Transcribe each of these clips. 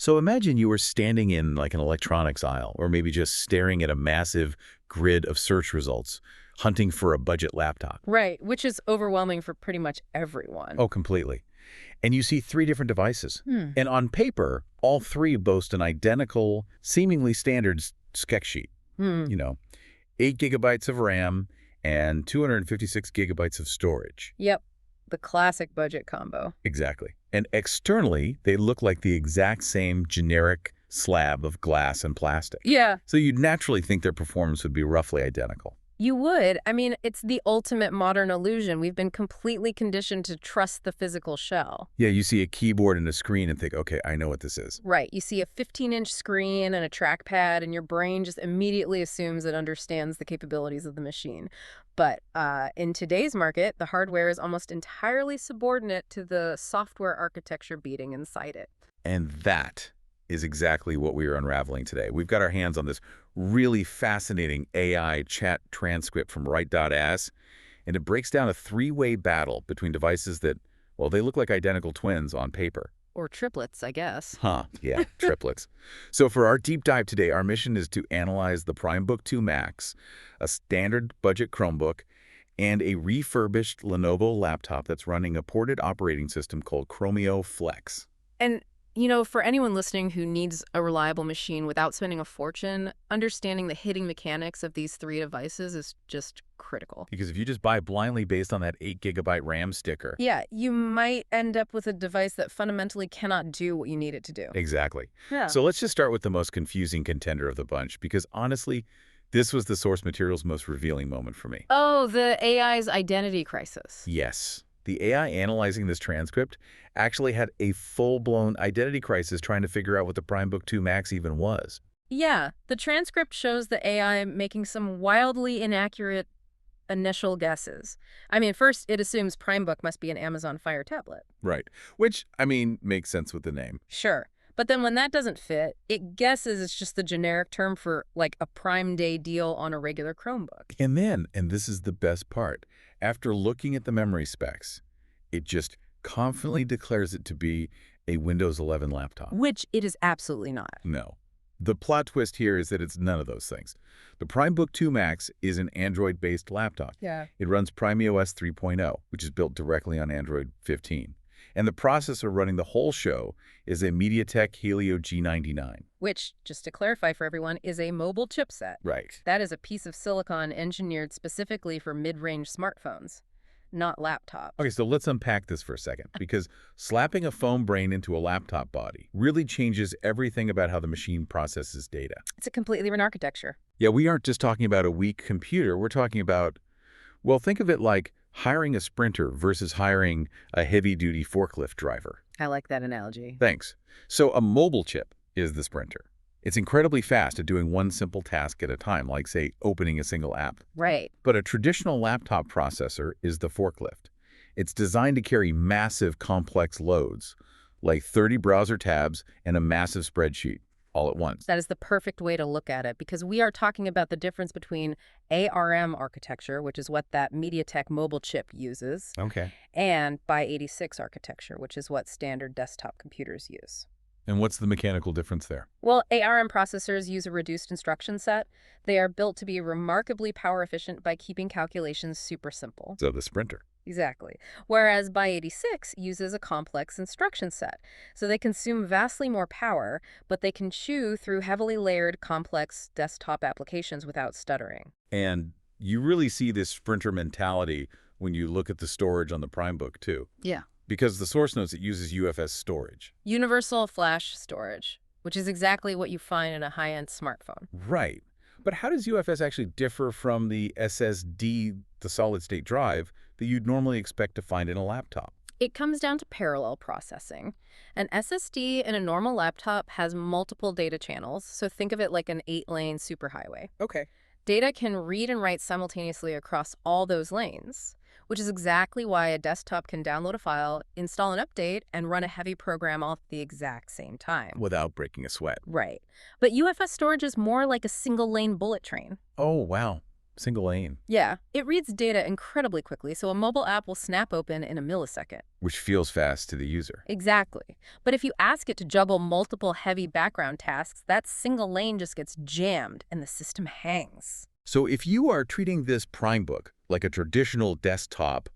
So imagine you were standing in like an electronics aisle, or maybe just staring at a massive grid of search results, hunting for a budget laptop. Right, which is overwhelming for pretty much everyone. Oh, completely. And you see three different devices. Hmm. And on paper, all three boast an identical, seemingly standard spec sheet. Hmm. 8 gigabytes of RAM and 256 gigabytes of storage. Yep, the classic budget combo. Exactly. And externally, they look like the exact same generic slab of glass and plastic. Yeah, So you'd naturally think their performance would be roughly identical. you would. I mean, it's the ultimate modern illusion. We've been completely conditioned to trust the physical shell. Yeah, you see a keyboard and a screen and think, okay, I know what this is. Right, you see a 15-inch screen and a trackpad, and your brain just immediately assumes it understands the capabilities of the machine. But in today's market, the hardware is almost entirely subordinate to the software architecture beating inside it. And that is exactly what we are unraveling today. We've got our hands on this really fascinating AI chat transcript from Write.as, and it breaks down a three-way battle between devices that, well, they look like identical twins on paper. Or triplets, I guess. Yeah, triplets. So for our deep dive today, our mission is to analyze the PrimeBook 2 Max, a standard budget Chromebook, and a refurbished Lenovo laptop that's running a ported operating system called Chromio Flex. And, for anyone listening who needs a reliable machine without spending a fortune, understanding the hitting mechanics of these three devices is just critical. Because if you just buy blindly based on that 8 gigabyte RAM sticker. Yeah, you might end up with a device that fundamentally cannot do what you need it to do. Exactly. Yeah. So let's just start with the most confusing contender of the bunch, because honestly, this was the source material's most revealing moment for me. Oh, the AI's identity crisis. Yes. The AI analyzing this transcript actually had a full-blown identity crisis trying to figure out what the PrimeBook 2 Max even was. Yeah, the transcript shows the AI making some wildly inaccurate initial guesses. I mean, first, it assumes PrimeBook must be an Amazon Fire tablet. Right. Which, I mean, makes sense with the name. Sure. But then when that doesn't fit, it guesses it's just the generic term for, like, a Prime Day deal on a regular Chromebook. And then, and this is the best part, after looking at the memory specs, it just confidently declares it to be a Windows 11 laptop. Which it is absolutely not. No. The plot twist here is that it's none of those things. The PrimeBook 2 Max is an Android-based laptop. Yeah. It runs PrimeOS 3.0, which is built directly on Android 15. And the processor running the whole show is a MediaTek Helio G99. Which, just to clarify for everyone, is a mobile chipset. Right. That is a piece of silicon engineered specifically for mid-range smartphones, not laptops. Okay, so let's unpack this for a second, because slapping a phone brain into a laptop body really changes everything about how the machine processes data. It's a completely different architecture. Yeah, we aren't just talking about a weak computer. We're talking about, well, think of it like hiring a sprinter versus hiring a heavy-duty forklift driver. I like that analogy. Thanks. So a mobile chip is the sprinter. It's incredibly fast at doing one simple task at a time, like, say, opening a single app. Right. But a traditional laptop processor is the forklift. It's designed to carry massive, complex loads, like 30 browser tabs and a massive spreadsheet, all at once. That is the perfect way to look at it, because we are talking about the difference between ARM architecture, which is what that MediaTek mobile chip uses, Okay. and x86 architecture, which is what standard desktop computers use. And what's the mechanical difference there? Well, ARM processors use a reduced instruction set. They are built to be remarkably power efficient by keeping calculations super simple. So the sprinter. Exactly. Whereas x86 uses a complex instruction set. So they consume vastly more power, but they can chew through heavily layered, complex desktop applications without stuttering. And you really see this sprinter mentality when you look at the storage on the PrimeBook, too. Yeah. Because the source notes, it uses UFS storage. Universal flash storage, which is exactly what you find in a high-end smartphone. Right. But how does UFS actually differ from the SSD, the solid-state drive, that you'd normally expect to find in a laptop? It comes down to parallel processing. An SSD in a normal laptop has multiple data channels, so think of it like an 8-lane superhighway. Okay. Data can read and write simultaneously across all those lanes, which is exactly why a desktop can download a file, install an update, and run a heavy program all at the exact same time. Without breaking a sweat. Right. But UFS storage is more like a single-lane bullet train. Oh, wow. Single lane, Yeah, it reads data incredibly quickly, so a mobile app will snap open in a millisecond. which feels fast to the user. Exactly. But if you ask it to juggle multiple heavy background tasks, that single lane just gets jammed and the system hangs. So if you are treating this PrimeBook like a traditional desktop,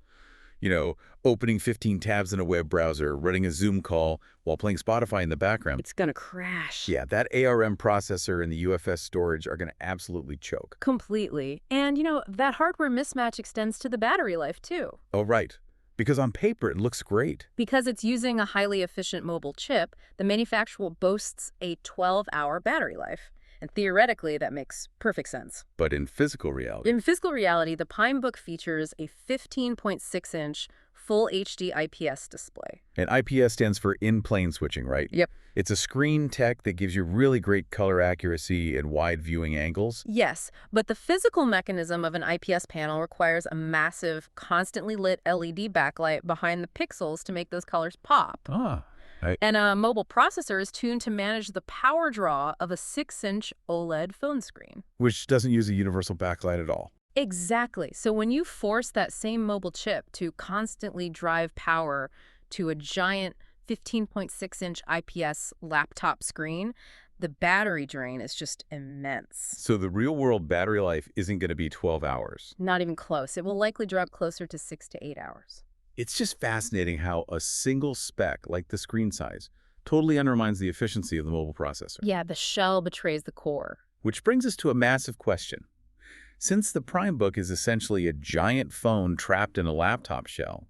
opening 15 tabs in a web browser, running a Zoom call while playing Spotify in the background, It's gonna crash. yeah, that ARM processor and the UFS storage are going to absolutely choke. Completely. And, that hardware mismatch extends to the battery life, too. Oh, right. Because on paper, it looks great. Because it's using a highly efficient mobile chip, the manufacturer boasts a 12-hour battery life. And theoretically, that makes perfect sense. But in physical reality, In physical reality, the PineBook features a 15.6-inch full HD IPS display. and IPS stands for in-plane switching, right? Yep. It's a screen tech that gives you really great color accuracy and wide viewing angles. Yes, but the physical mechanism of an IPS panel requires a massive, constantly lit LED backlight behind the pixels to make those colors pop. Ah, And a mobile processor is tuned to manage the power draw of a 6-inch OLED phone screen. which doesn't use a universal backlight at all. Exactly. So when you force that same mobile chip to constantly drive power to a giant 15.6-inch IPS laptop screen, the battery drain is just immense. So the real-world battery life isn't going to be 12 hours. Not even close. It will likely drop closer to 6 to 8 hours. It's just fascinating how a single spec, like the screen size, totally undermines the efficiency of the mobile processor. Yeah, the shell betrays the core. Which brings us to a massive question. Since the PrimeBook is essentially a giant phone trapped in a laptop shell,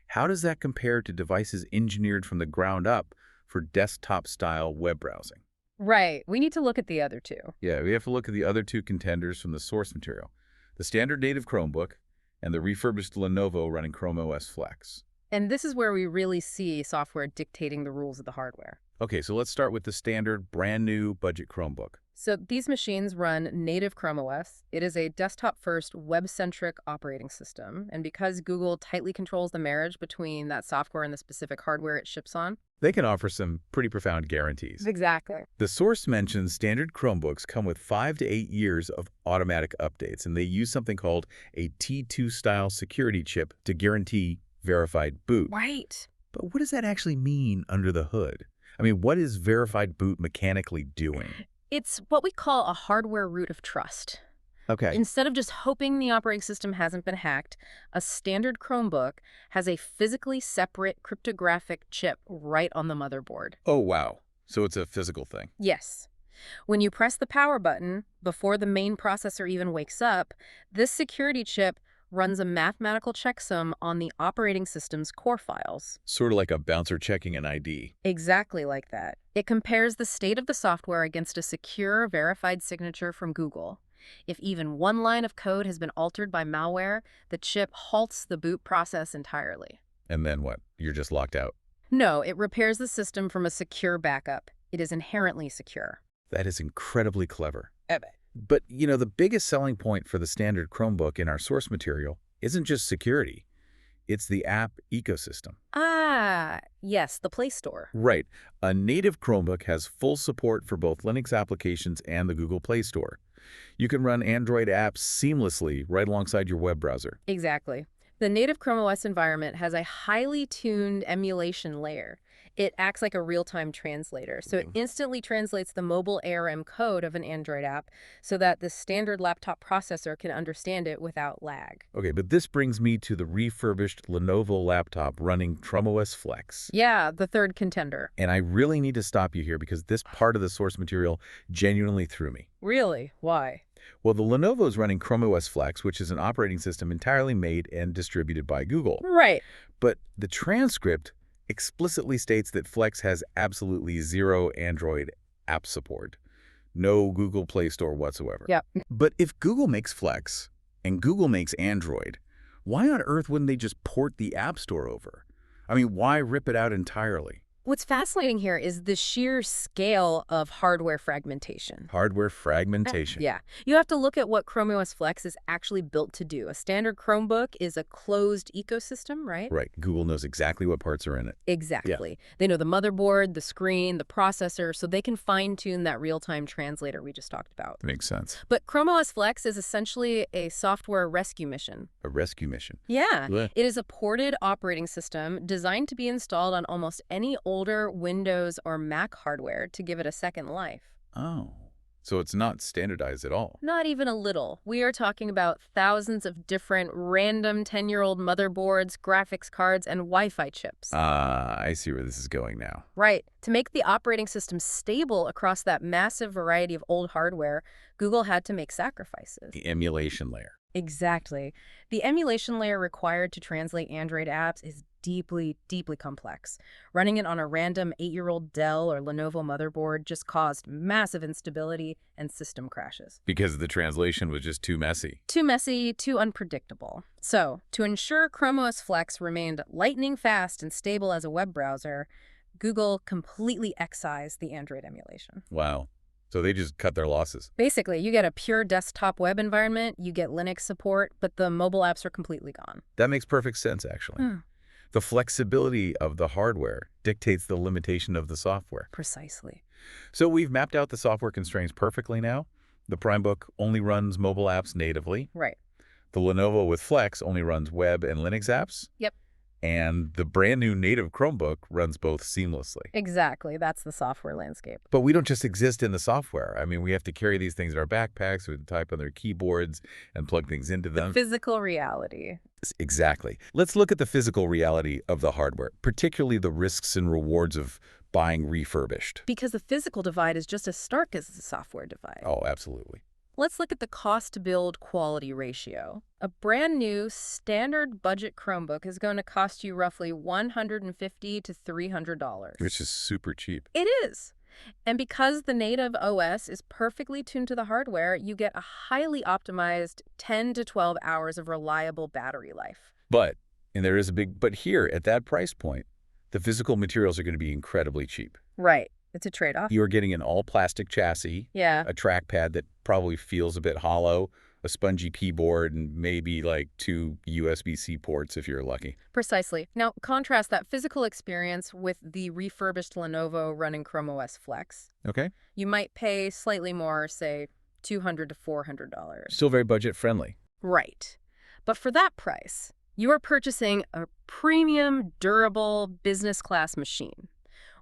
how does that compare to devices engineered from the ground up for desktop-style web browsing? Right. We need to look at the other two. Yeah, we have to look at the other two contenders from the source material, the standard native Chromebook and the refurbished Lenovo running Chrome OS Flex. And this is where we really see software dictating the rules of the hardware. Okay, so let's start with the standard, brand new budget Chromebook. So these machines run native Chrome OS. It is a desktop-first, web-centric operating system. And because Google tightly controls the marriage between that software and the specific hardware it ships on. They can offer some pretty profound guarantees. Exactly. The source mentions standard Chromebooks come with 5 to 8 years of automatic updates, and they use something called a T2-style security chip to guarantee verified boot. Right. But what does that actually mean under the hood? I mean, what is verified boot mechanically doing? It's what we call a hardware root of trust. Okay. Instead of just hoping the operating system hasn't been hacked, a standard Chromebook has a physically separate cryptographic chip right on the motherboard. Oh, wow. So it's a physical thing. Yes. When you press the power button, before the main processor even wakes up, this security chip runs a mathematical checksum on the operating system's core files. Sort of like a bouncer checking an ID. Exactly like that. It compares the state of the software against a secure, verified signature from Google. If even one line of code has been altered by malware, the chip halts the boot process entirely. And then what? You're just locked out. No, it repairs the system from a secure backup. It is inherently secure. That is incredibly clever. But, the biggest selling point for the standard Chromebook in our source material isn't just security. It's the app ecosystem. Ah, yes, the Play Store. Right. A native Chromebook has full support for both Linux applications and the Google Play Store. You can run Android apps seamlessly right alongside your web browser. Exactly. The native Chrome OS environment has a highly tuned emulation layer. It acts like a real-time translator, so it instantly translates the mobile ARM code of an Android app so that the standard laptop processor can understand it without lag. Okay, but this brings me to the refurbished Lenovo laptop running Chrome OS Flex. Yeah, the third contender. And I really need to stop you here because this part of the source material genuinely threw me. Really? Why? Well, the Lenovo is running Chrome OS Flex, which is an operating system entirely made and distributed by Google. Right. But the transcript explicitly states that Flex has absolutely zero Android app support. No Google Play Store whatsoever. Yep. But if Google makes Flex and Google makes Android, why on earth wouldn't they just port the App Store over? I mean, why rip it out entirely? What's fascinating here is the sheer scale of hardware fragmentation. Hardware fragmentation. Yeah. You have to look at what Chrome OS Flex is actually built to do. A standard Chromebook is a closed ecosystem, right? Right. Google knows exactly what parts are in it. Exactly. They know the motherboard, the screen, the processor, so they can fine-tune that real-time translator we just talked about. That makes sense. But Chrome OS Flex is essentially a software rescue mission. A rescue mission. Yeah. Blech. It is a ported operating system designed to be installed on almost any older Windows or Mac hardware to give it a second life. Oh. So it's not standardized at all. Not even a little. We are talking about thousands of different random 10-year-old motherboards, graphics cards, and Wi-Fi chips. I see where this is going now. Right. To make the operating system stable across that massive variety of old hardware, Google had to make sacrifices. The emulation layer. Exactly. The emulation layer required to translate Android apps is deeply, deeply complex. Running it on a random 8-year-old Dell or Lenovo motherboard just caused massive instability and system crashes. Because the translation was just too messy. Too messy, too unpredictable. So, to ensure Chrome OS Flex remained lightning fast and stable as a web browser, Google completely excised the Android emulation. Wow. So they just cut their losses. Basically, you get a pure desktop web environment, you get Linux support, but the mobile apps are completely gone. That makes perfect sense, actually. The flexibility of the hardware dictates the limitation of the software. Precisely. So we've mapped out the software constraints perfectly now. The PrimeBook only runs mobile apps natively. Right. The Lenovo with Flex only runs web and Linux apps. Yep. And the brand new native Chromebook runs both seamlessly. Exactly. That's the software landscape. But we don't just exist in the software. I mean, we have to carry these things in our backpacks, we type on their keyboards and plug things into them. Physical reality. Exactly. Let's look at the physical reality of the hardware, particularly the risks and rewards of buying refurbished. Because the physical divide is just as stark as the software divide. Oh, absolutely. Let's look at the cost-to-build quality ratio. A brand new standard budget Chromebook is going to cost you roughly $150 to $300. Which is super cheap. It is. And because the native OS is perfectly tuned to the hardware, you get a highly optimized 10 to 12 hours of reliable battery life. But, and there is a big but here, at that price point, the physical materials are going to be incredibly cheap. Right. It's a trade-off. You are getting an all-plastic chassis, Yeah. a trackpad that probably feels a bit hollow, a spongy keyboard, and maybe like 2 USB-C ports if you're lucky. Precisely. Now, contrast that physical experience with the refurbished Lenovo running Chrome OS Flex. Okay. You might pay slightly more, say $200 to $400. Still very budget-friendly. Right. But for that price, you are purchasing a premium, durable, business-class machine.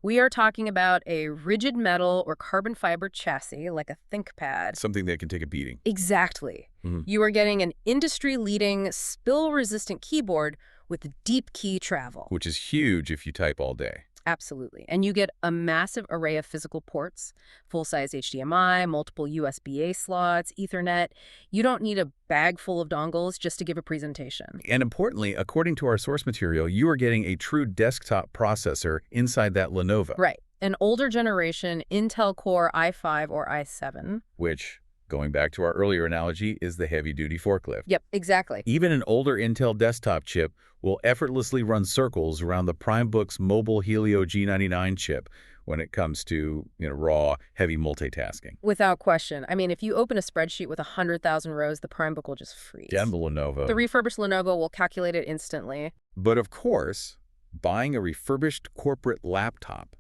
We are talking about a rigid metal or carbon fiber chassis like a ThinkPad. Something that can take a beating. Exactly. Mhm. You are getting an industry-leading, spill-resistant keyboard with deep key travel. Which is huge if you type all day. Absolutely. And you get a massive array of physical ports, full-size HDMI, multiple USB-A slots, Ethernet. You don't need a bag full of dongles just to give a presentation. And importantly, according to our source material, you are getting a true desktop processor inside that Lenovo. Right. An older generation Intel Core i5 or i7. Which, going back to our earlier analogy, is the heavy-duty forklift. Yep, exactly. Even an older Intel desktop chip will effortlessly run circles around the PrimeBook's mobile Helio G99 chip when it comes to, raw, heavy multitasking. Without question. I mean, if you open a spreadsheet with 100,000 rows, the PrimeBook will just freeze. Damn the Lenovo. The refurbished Lenovo will calculate it instantly. But of course, buying a refurbished corporate laptop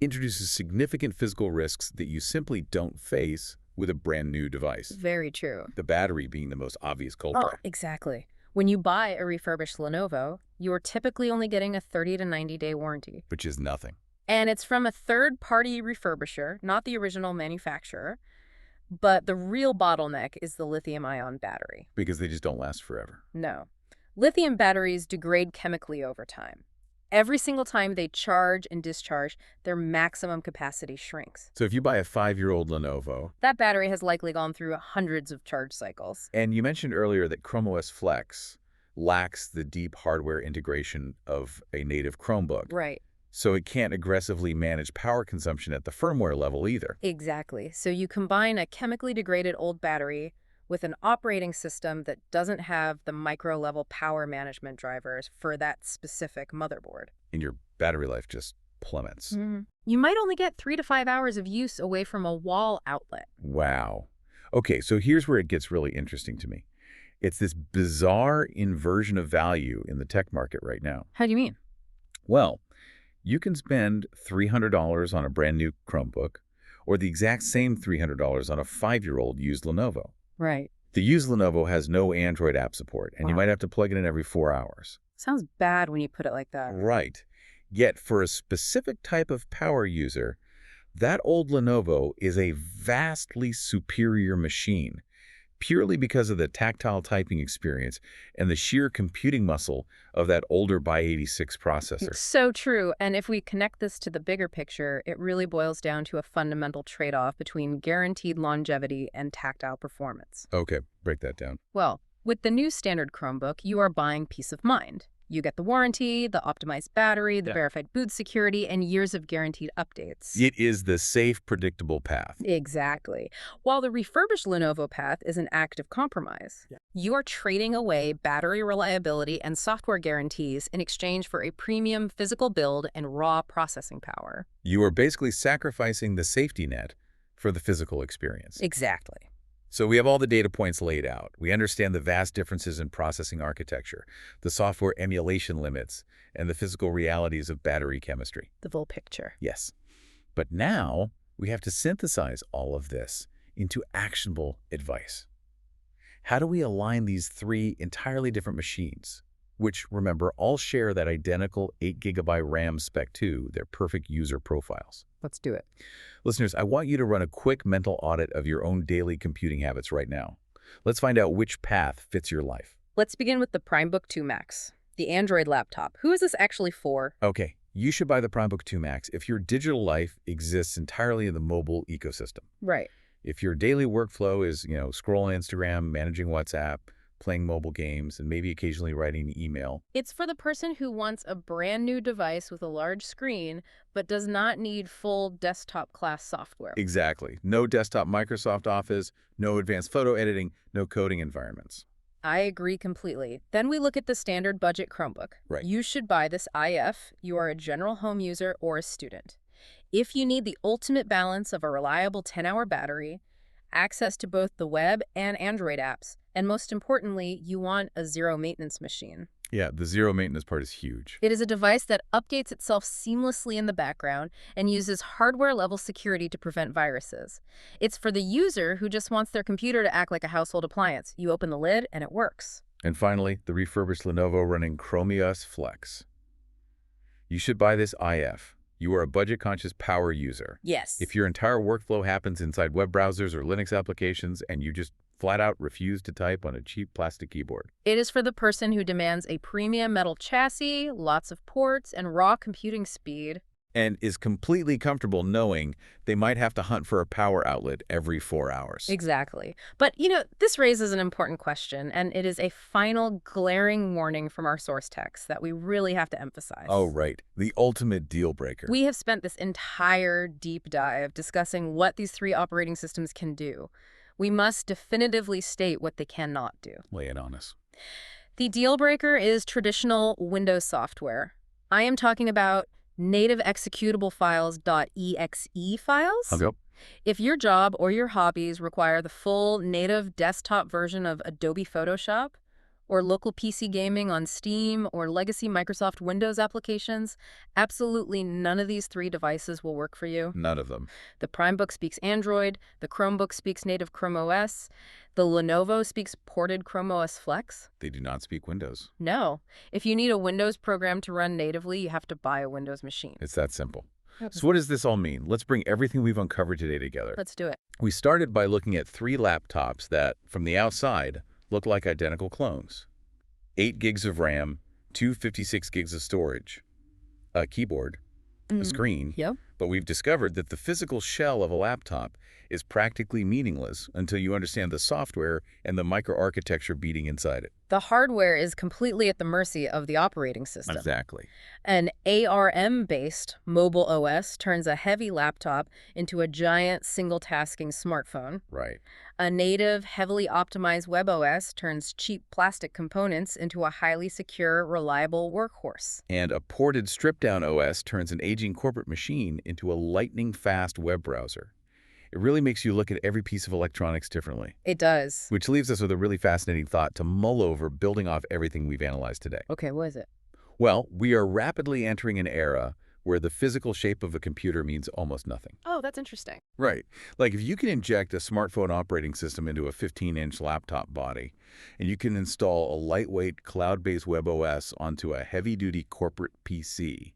introduces significant physical risks that you simply don't face with a brand new device. Very true. The battery being the most obvious culprit. Oh, exactly. When you buy a refurbished Lenovo, you are typically only getting a 30 to 90-day warranty. Which is nothing. And it's from a third-party refurbisher, not the original manufacturer. But the real bottleneck is the lithium-ion battery. Because they just don't last forever. No. Lithium batteries degrade chemically over time. Every single time they charge and discharge, their maximum capacity shrinks. So if you buy a 5-year-old Lenovo, That battery has likely gone through hundreds of charge cycles. and you mentioned earlier that Chrome OS Flex lacks the deep hardware integration of a native Chromebook. Right. So it can't aggressively manage power consumption at the firmware level either. Exactly. So you combine a chemically degraded old battery with an operating system that doesn't have the micro-level power management drivers for that specific motherboard. And your battery life just plummets. You might only get 3 to 5 hours of use away from a wall outlet. Wow. Okay, so here's where it gets really interesting to me. It's this bizarre inversion of value in the tech market right now. How do you mean? Well, you can spend $300 on a brand new Chromebook or the exact same $300 on a 5-year-old used Lenovo. Right. The used Lenovo has no Android app support, and you Wow. might have to plug it in every 4 hours. Sounds bad when you put it like that. Right. Yet for a specific type of power user, that old Lenovo is a vastly superior machine, purely because of the tactile typing experience and the sheer computing muscle of that older x86 processor. So true. And if we connect this to the bigger picture, it really boils down to a fundamental trade-off between guaranteed longevity and tactile performance. Okay, break that down. Well, with the new standard Chromebook, you are buying peace of mind. You get the warranty, the optimized battery, the verified boot security, and years of guaranteed updates. It is the safe, predictable path. Exactly. While the refurbished Lenovo path is an act of compromise. You are trading away battery reliability and software guarantees in exchange for a premium physical build and raw processing power. You are basically sacrificing the safety net for the physical experience. Exactly. So we have all the data points laid out. We understand the vast differences in processing architecture, the software emulation limits, and the physical realities of battery chemistry. The full picture. Yes. But now we have to synthesize all of this into actionable advice. How do we align these 3 entirely different machines, which, remember, all share that identical 8GB RAM Spec 2, their perfect user profiles? Let's do it. Listeners, I want you to run a quick mental audit of your own daily computing habits right now. Let's find out which path fits your life. Let's begin with the PrimeBook 2 Max, the Android laptop. Who is this actually for? Okay, you should buy the PrimeBook 2 Max if your digital life exists entirely in the mobile ecosystem. Right. If your daily workflow is, scrolling Instagram, managing WhatsApp, playing mobile games, and maybe occasionally writing an email. It's for the person who wants a brand new device with a large screen, but does not need full desktop class software. Exactly. No desktop Microsoft Office, no advanced photo editing, no coding environments. I agree completely. Then we look at the standard budget Chromebook. Right. You should buy this if you are a general home user or a student. If you need the ultimate balance of a reliable 10-hour battery, access to both the web and Android apps, and most importantly, you want a zero-maintenance machine. Yeah, the zero maintenance part is huge. It is a device that updates itself seamlessly in the background and uses hardware-level security to prevent viruses. It's for the user who just wants their computer to act like a household appliance. You open the lid and it works. And finally, the refurbished Lenovo running Chromeos Flex. You should buy this if you are a budget-conscious power user. Yes. If your entire workflow happens inside web browsers or Linux applications and you just flat out refuse to type on a cheap plastic keyboard. It is for the person who demands a premium metal chassis, lots of ports, and raw computing speed. And is completely comfortable knowing they might have to hunt for a power outlet every 4 hours. Exactly. But, this raises an important question, and it is a final glaring warning from our source text that we really have to emphasize. Oh, right. The ultimate deal breaker. We have spent this entire deep dive discussing what these 3 operating systems can do. We must definitively state what they cannot do. Lay it on us. The deal breaker is traditional Windows software. I am talking about native executable files.exe files. Yep. If your job or your hobbies require the full native desktop version of Adobe Photoshop, or local PC gaming on Steam or legacy Microsoft Windows applications, absolutely none of these 3 devices will work for you. None of them. The PrimeBook speaks Android, the Chromebook speaks native Chrome OS, the Lenovo speaks ported Chrome OS Flex. They do not speak Windows. No. If you need a Windows program to run natively, you have to buy a Windows machine. It's that simple. So what does this all mean? Let's bring everything we've uncovered today together. Let's do it. We started by looking at 3 laptops that, from the outside, look like identical clones. 8 gigs of RAM, 256 gigs of storage, a keyboard, a screen, Yep. But we've discovered that the physical shell of a laptop is practically meaningless until you understand the software and the microarchitecture beating inside it. The hardware is completely at the mercy of the operating system. Exactly. An ARM-based mobile OS turns a heavy laptop into a giant single-tasking smartphone. Right. A native, heavily optimized web OS turns cheap plastic components into a highly secure, reliable workhorse. And a ported stripped-down OS turns an aging corporate machine into a lightning-fast web browser. It really makes you look at every piece of electronics differently. It does. Which leaves us with a really fascinating thought to mull over building off everything we've analyzed today. Okay, what is it? Well, we are rapidly entering an era where the physical shape of a computer means almost nothing. Oh, that's interesting. Right. Like if you can inject a smartphone operating system into a 15-inch laptop body, and you can install a lightweight cloud-based web OS onto a heavy-duty corporate PC,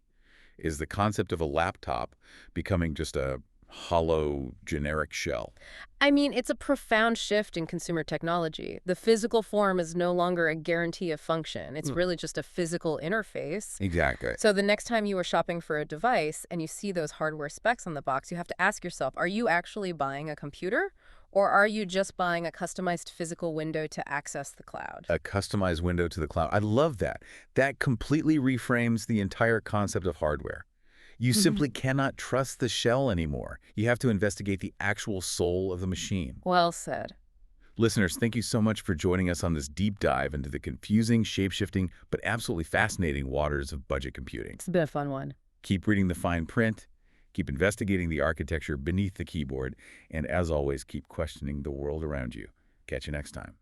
is the concept of a laptop becoming just a hollow, generic shell? I mean, it's a profound shift in consumer technology. The physical form is no longer a guarantee of function. It's really just a physical interface. Exactly. So the next time you are shopping for a device and you see those hardware specs on the box, you have to ask yourself, are you actually buying a computer? Or are you just buying a customized physical window to access the cloud? A customized window to the cloud. I love that. That completely reframes the entire concept of hardware. You simply cannot trust the shell anymore. You have to investigate the actual soul of the machine. Well said. Listeners, thank you so much for joining us on this deep dive into the confusing, shape-shifting, but absolutely fascinating waters of budget computing. It's been a fun one. Keep reading the fine print, keep investigating the architecture beneath the keyboard, and as always, keep questioning the world around you. Catch you next time.